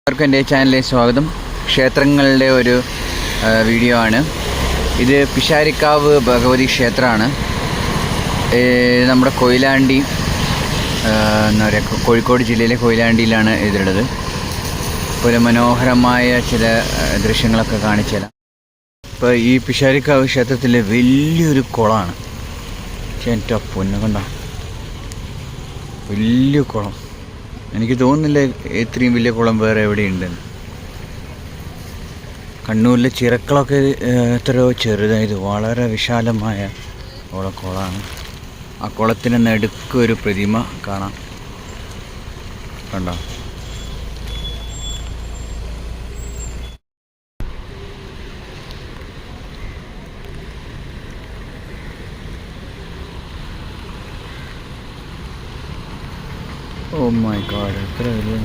എല്ലാവർക്കും എൻ്റെ ചാനലിലേക്ക് സ്വാഗതം. ക്ഷേത്രങ്ങളുടെ ഒരു വീഡിയോ ആണ് ഇത്. പിഷാരിക്കാവ് ഭഗവതി ക്ഷേത്രമാണ്. നമ്മുടെ കൊയിലാണ്ടി എന്താ പറയുക, കോഴിക്കോട് ജില്ലയിലെ കൊയിലാണ്ടിയിലാണ് ഇതിലുള്ളത്. ഒരു മനോഹരമായ ചില ദൃശ്യങ്ങളൊക്കെ കാണിച്ചു തരാം. ഇപ്പോൾ ഈ പിഷാരിക്കാവ് ക്ഷേത്രത്തിൽ വലിയൊരു കുളമാണ്. എൻ്റെ പൊന്നു കണ്ട, വലിയ കുളം. എനിക്ക് തോന്നുന്നില്ല ഇത്രയും വലിയ കുളം വേറെ എവിടെയുണ്ടെന്ന്. കണ്ണൂരിലെ ചിറക്കളൊക്കെ എത്രയോ ചെറുതായത്, വളരെ വിശാലമായ കുളമാണ്. ആ കുളത്തിന് നടുക്ക് ഒരു പ്രതിമ കാണാം, കണ്ടോ? ഓ മൈ ഗോഡ്, എത്ര വലിയ